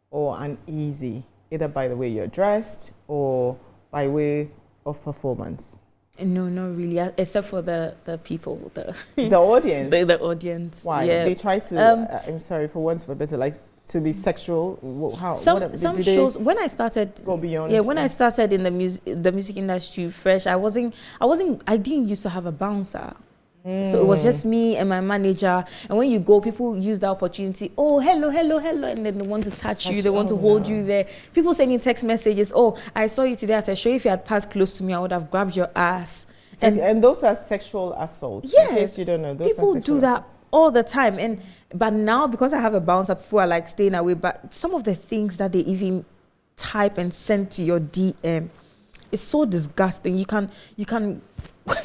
or uneasy, either by the way you're dressed or by way of performance? No, not really, except for the people, the audience. The audience. Why? Yeah. They try to, I'm sorry, for once for better, to be sexual. How? Some shows, when I started, go beyond. Yeah, when I started in the music industry fresh, I didn't used to have a bouncer. So it was just me and my manager. And when you go, people use the opportunity. Oh, hello. And then they want to touch you. They want to hold you there. People sending text messages. Oh, I saw you today at a show. If you had passed close to me, I would have grabbed your ass. And those are sexual assaults. Yes. In case you don't know, people do that all the time. But now, because I have a bouncer, people are staying away. But some of the things that they even type and send to your DM, it's so disgusting. You can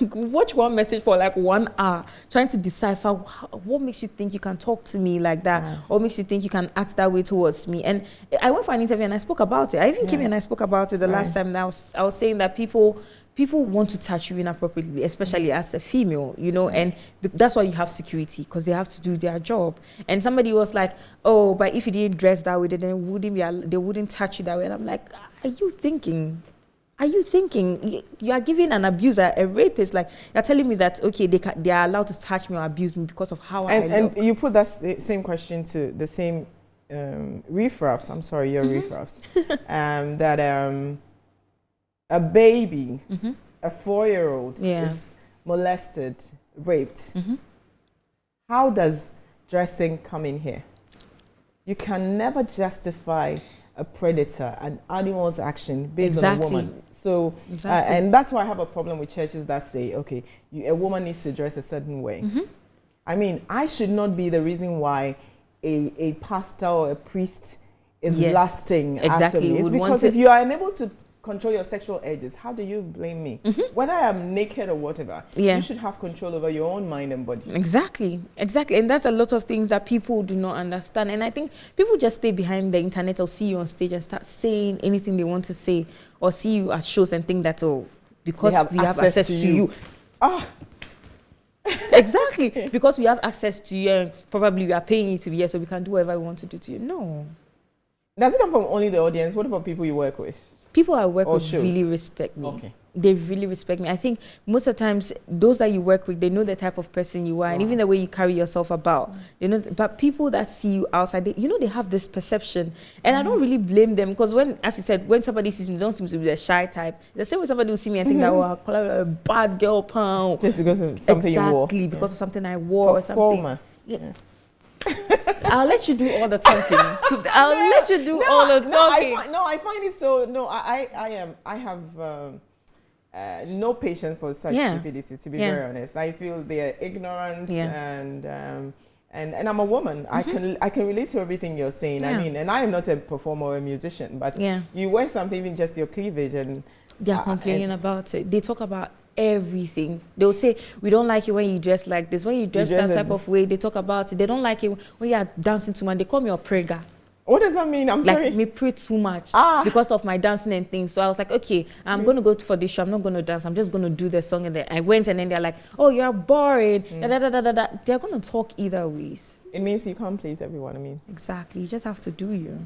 watch one message for 1 hour trying to decipher what makes you think you can talk to me like that, or makes you think you can act that way towards me. And I went for an interview and I spoke about it. I even came and I spoke about it the last time. I was saying that people want to touch you inappropriately, especially as a female, and that's why you have security, because they have to do their job. And somebody was like, oh, but if you didn't dress that way, then they wouldn't touch you that way. And I'm like, are you thinking you are giving an abuser, a rapist, you're telling me that, okay, they are allowed to touch me or abuse me because of how I look? And you put that same question to the same riffraffs, I'm sorry, your riffraffs, that a baby, a 4-year-old is molested, raped. How does dressing come in here? You can never justify a predator, an animal's action based on a woman. So, and that's why I have a problem with churches that say, okay, a woman needs to dress a certain way. I mean, I should not be the reason why a pastor or a priest is lusting after me. It's because if you are unable to control your sexual urges, how do you blame me? Whether I'm naked or whatever, you should have control over your own mind and body. Exactly. And that's a lot of things that people do not understand. And I think people just stay behind the internet or see you on stage and start saying anything they want to say, or see you at shows and think that, oh, because we have access to you. Ah. Exactly. Because we have access to you and probably we are paying you to be here, so we can do whatever we want to do to you. No. Does it come from only the audience? What about people you work with? People I work with shows? really respect me. Okay. They really respect me. I think most of the times, those that you work with, they know the type of person you are, and even the way you carry yourself about. They know. But people that see you outside, they have this perception, and I don't really blame them, because when, as you said, when somebody sees me, they don't seem to be the shy type. The same way somebody will see me and think that, oh, I'll call her a bad girl, pound. Just because of something you wore. Exactly, because of something I wore Performer. or something. Yeah. I'll let you do all the talking. I'll let you do all the talking. I find it so. No, I have no patience for such stupidity. To be very honest, I feel they are ignorant, and I'm a woman. I can relate to everything you're saying. I mean, and I am not a performer or a musician, but you wear something, even just your cleavage, and they're complaining about it. They talk about everything. They'll say, we don't like it when you dress like this. When you dress some type of way, they talk about it. They don't like it when you are dancing too much. They call me a prega. What does that mean? I'm sorry. Like, me pray too much because of my dancing and things. So I was like, okay, I'm going to go for this show. I'm not going to dance. I'm just going to do the song. And then I went, and then they're like, oh, you're boring. They're going to talk either ways. It means you can't please everyone. I mean, exactly. You just have to do you.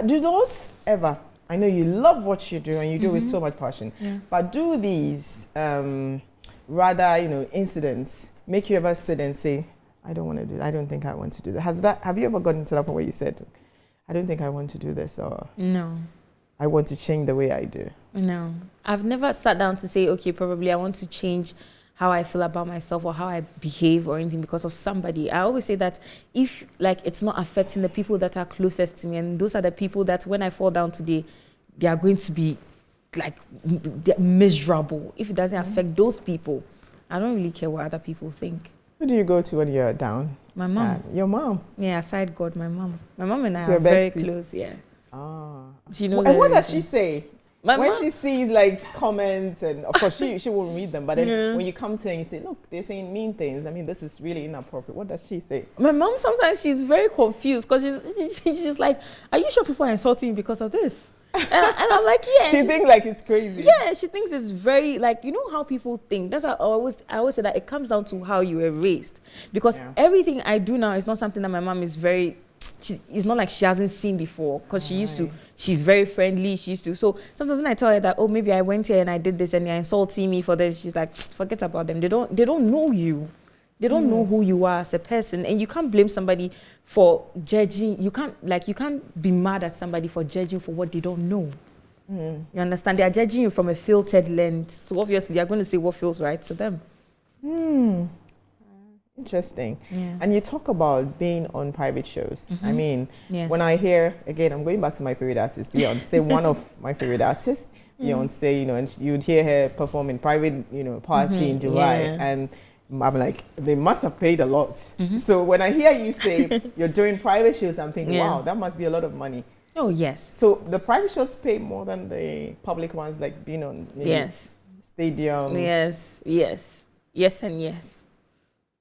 Do those ever? I know you love what you do, and you do it with so much passion. But do these rather, incidents make you ever sit and say, I don't want to do that. I don't think I want to do that. Have you ever gotten to that point where you said, I don't think I want to do this, or no, I want to change the way I do? No, I've never sat down to say, okay, probably I want to change how I feel about myself or how I behave or anything because of somebody. I always say that if it's not affecting the people that are closest to me, and those are the people that when I fall down today, they are going to be they're miserable. If it doesn't affect those people, I don't really care what other people think. Who do you go to when you're down? My mom. Your mom? Yeah, aside God, my mom. My mom and I are very close, yeah. She knows. And what does she say? When she sees comments, and of course she won't read them, but then when you come to her and you say, look, they're saying mean things, I mean, this is really inappropriate, what does she say? My mom, sometimes she's very confused because she's like, are you sure people are insulting you because of this? And I'm like, yeah. She thinks it's crazy. Yeah, she thinks it's very, you know how people think. That's how I always say that it comes down to how you were raised. Because everything I do now is not something that my mom is very, it's not like she hasn't seen before, because she's very friendly, she used to. So sometimes when I tell her that, oh, maybe I went here and I did this and they're insulting me for this, she's like, forget about them. They don't know you. They don't know who you are as a person, and you can't blame somebody for judging. You can't be mad at somebody for judging for what they don't know. You understand? They are judging you from a filtered lens, so obviously they're going to say what feels right to them. Interesting. Yeah. And you talk about being on private shows. I mean, when I hear, again, I'm going back to my favorite artist, Beyonce, one of my favorite artists, Beyonce, and you'd hear her perform in private, party in July, and I'm like, they must have paid a lot. So when I hear you say you're doing private shows, I'm thinking, wow, that must be a lot of money. Oh, yes. So the private shows pay more than the public ones, like being on stadium. Yes, yes. Yes and yes.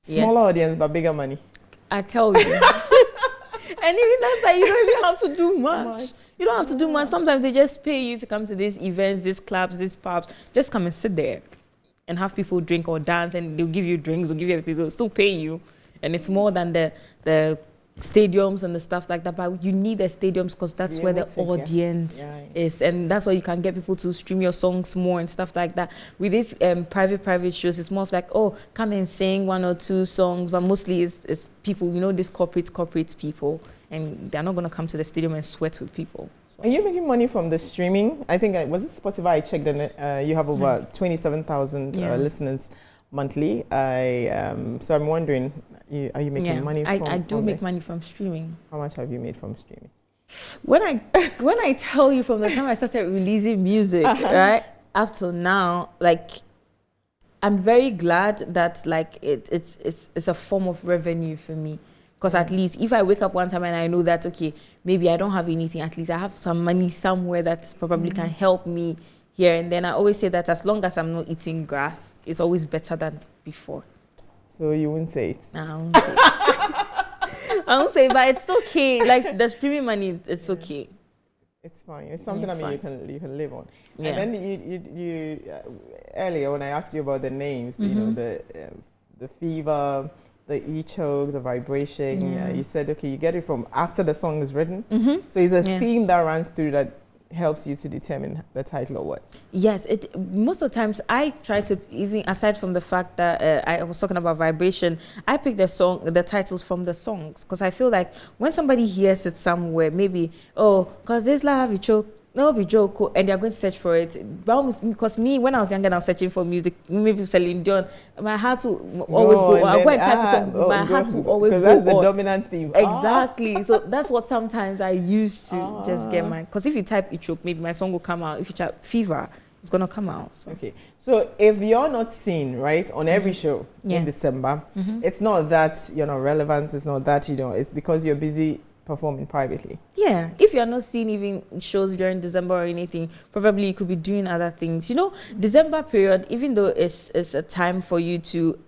Smaller audience, but bigger money. I tell you. And even that's why you don't even have to do much. You don't have to do much. Sometimes they just pay you to come to these events, these clubs, these pubs. Just come and sit there and have people drink or dance, and they'll give you drinks, they'll give you everything, they'll still pay you. And it's more than the stadiums and the stuff like that, but you need the stadiums because that's where the audience is, and that's where you can get people to stream your songs more and stuff like that. With these private shows, it's more of like, oh, come and sing 1 or 2 songs, but mostly it's people, these corporate people, and they're not going to come to the stadium and sweat with people. So. Are you making money from the streaming? I think, was it Spotify? I checked, and you have over 27,000 listeners monthly. So I'm wondering, are you making money from I do make money from streaming. How much have you made from streaming? When I tell you, from the time I started releasing music, right, up till now, I'm very glad that it's a form of revenue for me. Because at least if I wake up one time and I know that, okay, maybe I don't have anything, at least I have some money somewhere that probably can help me here. And then I always say that as long as I'm not eating grass, it's always better than before. So you wouldn't say it? No, I won't say it. I won't say it, but it's okay. The streaming money, it's okay. It's fine. It's something It's you can live on. Yeah. And then you earlier when I asked you about the names, you know, the fever, the e-choke, the vibration. You said okay, you get it from after the song is written. So it's a theme that runs through that helps you to determine the title or what? Yes, most of the times I try to, even aside from the fact that I was talking about vibration, I pick the titles from the songs, because I feel like when somebody hears it somewhere, maybe, oh, because this love you choke, no be joke, and they're going to search for it. Because me, when I was younger, and I was searching for music, maybe Celine Dion, my heart to always go on. My heart to always go on. That's the dominant theme. Exactly. So that's what sometimes I used to just get my, because if you type Ichoke, maybe my song will come out. If you type Fever, it's going to come out. So. Okay. So if you're not seen, right, on every show in December, it's not that you're not relevant, it's not that, it's because you're busy performing privately. Yeah, if you're not seeing even shows during December or anything, probably you could be doing other things. December period, even though it's a time for you to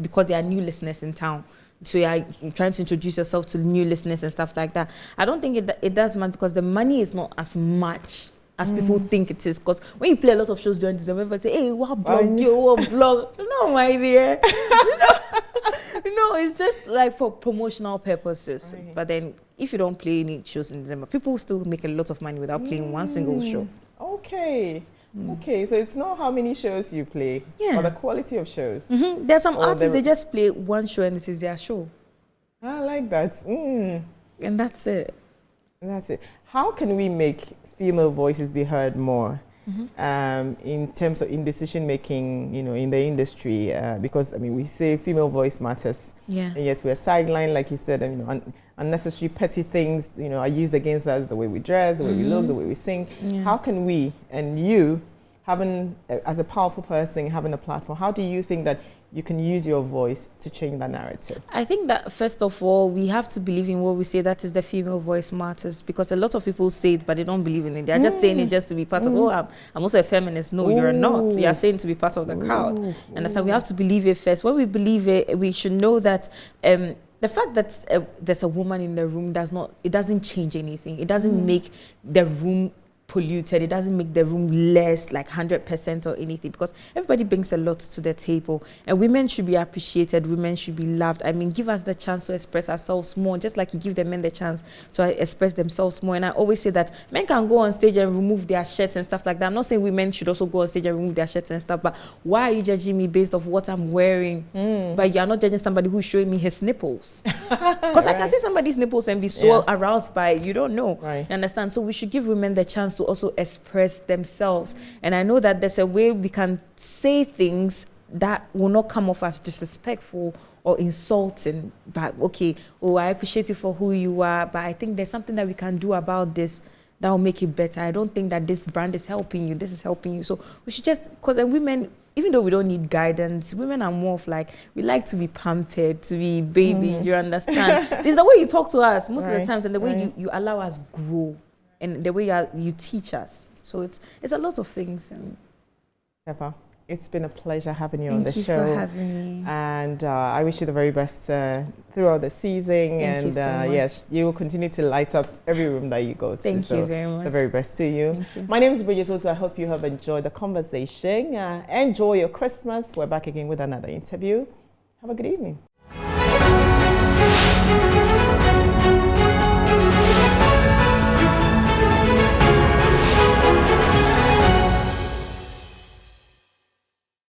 because there are new listeners in town, so you're trying to introduce yourself to new listeners and stuff like that. I don't think it does matter, because the money is not as much as people think it is. Because when you play a lot of shows during December, everybody say, hey, what blog, what blog? No, my dear. No, it's just like for promotional purposes. Right. But then if you don't play any shows in December, people still make a lot of money without playing one single show. Okay. Okay, so it's not how many shows you play, or the quality of shows. There's some artists, they just play one show and this is their show. I like that. And that's it. That's it. How can we make female voices be heard more in terms of decision making, in the industry? Because we say female voice matters, and yet we're sidelined, like you said, and unnecessary petty things, are used against us, the way we dress, the way we look, the way we sing. How can we, and you, having as a powerful person, having a platform, how do you think that you can use your voice to change that narrative? I think that first of all, we have to believe in what we say, that is the female voice matters, because a lot of people say it, but they don't believe in it. They're just saying it just to be part of, I'm also a feminist. No, you're not. You're saying to be part of the crowd. And that's why we have to believe it first. When we believe it, we should know that the fact that there's a woman in the room doesn't change anything. It doesn't make the room polluted. It doesn't make the room less like 100% or anything, because everybody brings a lot to the table, and women should be appreciated, women should be loved. Give us the chance to express ourselves more, just like you give the men the chance to express themselves more. And I always say that men can go on stage and remove their shirts and stuff like that. I'm not saying women should also go on stage and remove their shirts and stuff, but why are you judging me based off what I'm wearing? But you're not judging somebody who's showing me his nipples. Because I can see somebody's nipples and be so aroused by it. You don't know. You understand? So we should give women the chance to also express themselves. And I know that there's a way we can say things that will not come off as disrespectful or insulting, but I appreciate you for who you are, but I think there's something that we can do about this that will make it better. I don't think that this brand is helping you, this is helping you. So we should just, because women, even though we don't need guidance, women are more of like, we like to be pampered, to be baby, you understand? This is the way you talk to us most of the times, and the way you allow us grow, and the way you teach us. So it's a lot of things. S3FA, it's been a pleasure having you on the show. Thank you for having me. And I wish you the very best throughout the season. Thank you so much. Yes, you will continue to light up every room that you go to. Thank you very much. The very best to you. Thank you. My name is Bridget also. I hope you have enjoyed the conversation. Enjoy your Christmas. We're back again with another interview. Have a good evening.